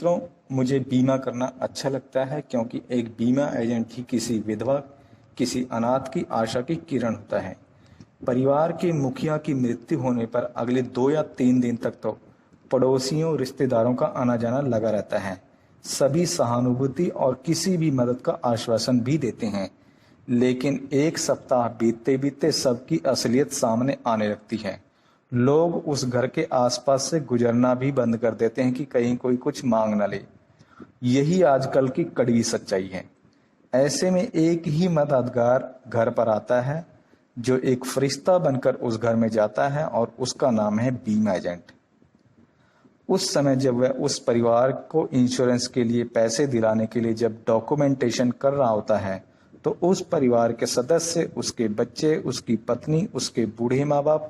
मित्रों, मुझे बीमा करना अच्छा लगता है क्योंकि एक बीमा एजेंट ही किसी विधवा, किसी अनाथ की आशा की किरण होता है। परिवार के मुखिया की मृत्यु होने पर अगले 2 या 3 दिन तक तो पड़ोसियों, रिश्तेदारों का आना जाना लगा रहता है। सभी सहानुभूति और किसी भी मदद का आश्वासन भी देते हैं, लेकिन एक सप्ताह बीतते बीतते सबकी असलियत सामने आने लगती है। लोग उस घर के आसपास से गुजरना भी बंद कर देते हैं कि कहीं कोई कुछ मांग न ले। यही आजकल की कड़वी सच्चाई है। ऐसे में एक ही मददगार घर पर आता है, जो एक फरिश्ता बनकर उस घर में जाता है, और उसका नाम है बीमा एजेंट। उस समय जब वह उस परिवार को इंश्योरेंस के लिए पैसे दिलाने के लिए जब डॉक्यूमेंटेशन कर रहा होता है, तो उस परिवार के सदस्य, उसके बच्चे, उसकी पत्नी, उसके बूढ़े माँ बाप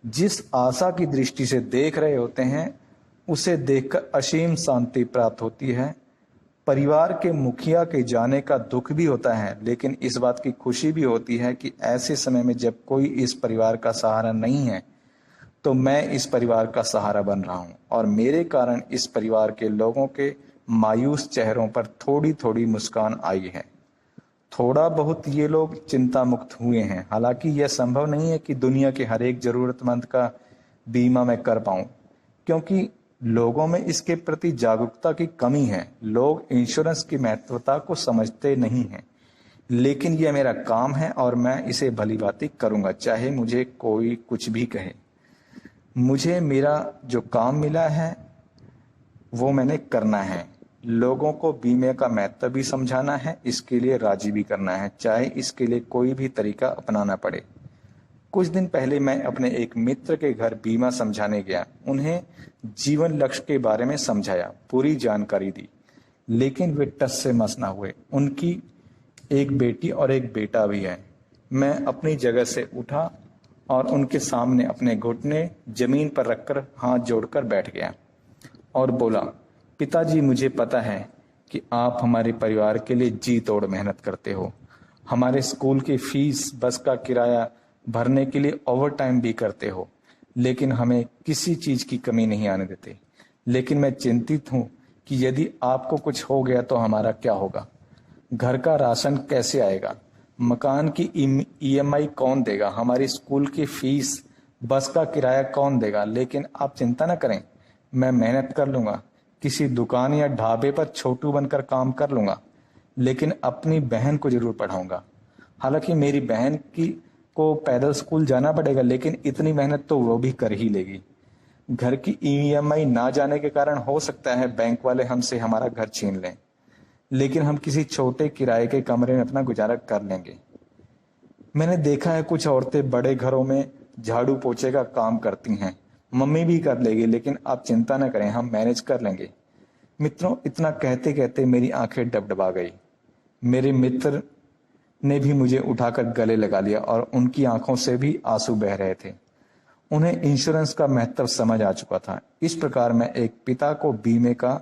जिस आशा की दृष्टि से देख रहे होते हैं, उसे देखकर असीम शांति प्राप्त होती है। परिवार के मुखिया के जाने का दुख भी होता है, लेकिन इस बात की खुशी भी होती है कि ऐसे समय में जब कोई इस परिवार का सहारा नहीं है, तो मैं इस परिवार का सहारा बन रहा हूं, और मेरे कारण इस परिवार के लोगों के मायूस चेहरों पर थोड़ी थोड़ी मुस्कान आई है। थोड़ा बहुत ये लोग चिंता मुक्त हुए हैं। हालांकि यह संभव नहीं है कि दुनिया के हर एक जरूरतमंद का बीमा मैं कर पाऊं, क्योंकि लोगों में इसके प्रति जागरूकता की कमी है। लोग इंश्योरेंस की महत्वता को समझते नहीं हैं, लेकिन यह मेरा काम है और मैं इसे भलीभांति करूंगा, चाहे मुझे कोई कुछ भी कहे। मुझे मेरा जो काम मिला है वो मैंने करना है। लोगों को बीमे का महत्व भी समझाना है, इसके लिए राजी भी करना है, चाहे इसके लिए कोई भी तरीका अपनाना पड़े। कुछ दिन पहले मैं अपने एक मित्र के घर बीमा समझाने गया। उन्हें जीवन लक्ष्य के बारे में समझाया, पूरी जानकारी दी, लेकिन वे टस से मस ना हुए। उनकी एक बेटी और एक बेटा भी है। मैं अपनी जगह से उठा और उनके सामने अपने घुटने जमीन पर रखकर हाथ जोड़कर बैठ गया और बोला, पिताजी, मुझे पता है कि आप हमारे परिवार के लिए जी तोड़ मेहनत करते हो। हमारे स्कूल की फीस, बस का किराया भरने के लिए ओवर टाइम भी करते हो, लेकिन हमें किसी चीज की कमी नहीं आने देते। लेकिन मैं चिंतित हूं कि यदि आपको कुछ हो गया तो हमारा क्या होगा? घर का राशन कैसे आएगा? मकान की ईएमआई कौन देगा? हमारी स्कूल की फीस, बस का किराया कौन देगा? लेकिन आप चिंता न करें, मैं मेहनत कर लूंगा। किसी दुकान या ढाबे पर छोटू बनकर काम कर लूंगा, लेकिन अपनी बहन को जरूर पढ़ाऊंगा। हालांकि मेरी बहन की को पैदल स्कूल जाना पड़ेगा, लेकिन इतनी मेहनत तो वो भी कर ही लेगी। घर की ईएमआई ना जाने के कारण हो सकता है बैंक वाले हमसे हमारा घर छीन लें, लेकिन हम किसी छोटे किराए के कमरे में अपना गुजारा कर लेंगे। मैंने देखा है कुछ औरतें बड़े घरों में झाड़ू पोछे का काम करती हैं, मम्मी भी कर लेगी, लेकिन आप चिंता न करें, हम मैनेज कर लेंगे। मित्रों, इतना कहते कहते मेरी आंखें डबडबा गई। मेरे मित्र ने भी मुझे उठाकर गले लगा लिया और उनकी आंखों से भी आंसू बह रहे थे। उन्हें इंश्योरेंस का महत्व समझ आ चुका था। इस प्रकार मैं एक पिता को बीमे का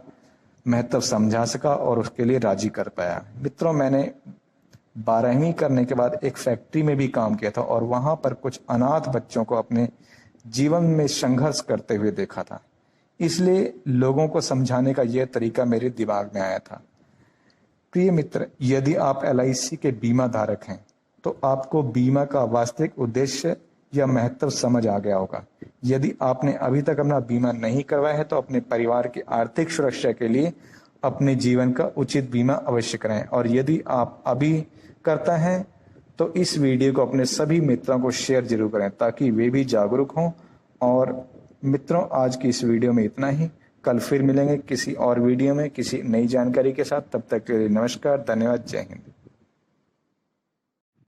महत्व समझा सका और उसके लिए राजी कर पाया। मित्रों, मैंने 12वीं करने के बाद एक फैक्ट्री में भी काम किया था और वहां पर कुछ अनाथ बच्चों को अपने जीवन में संघर्ष करते हुए देखा था। इसलिए लोगों को समझाने का यह तरीका मेरे दिमाग में आया था। प्रिय मित्र, यदि आप एलआईसी के बीमा धारक हैं, तो आपको बीमा का वास्तविक उद्देश्य या महत्व समझ आ गया होगा। यदि आपने अभी तक अपना बीमा नहीं करवाया है, तो अपने परिवार की आर्थिक सुरक्षा के लिए अपने जीवन का उचित बीमा अवश्य कराएं। और यदि आप अभी करता है तो इस वीडियो को अपने सभी मित्रों को शेयर जरूर करें, ताकि वे भी जागरूक हों। और मित्रों, आज की इस वीडियो में इतना ही। कल फिर मिलेंगे किसी और वीडियो में किसी नई जानकारी के साथ। तब तक के लिए नमस्कार, धन्यवाद, जय हिंद।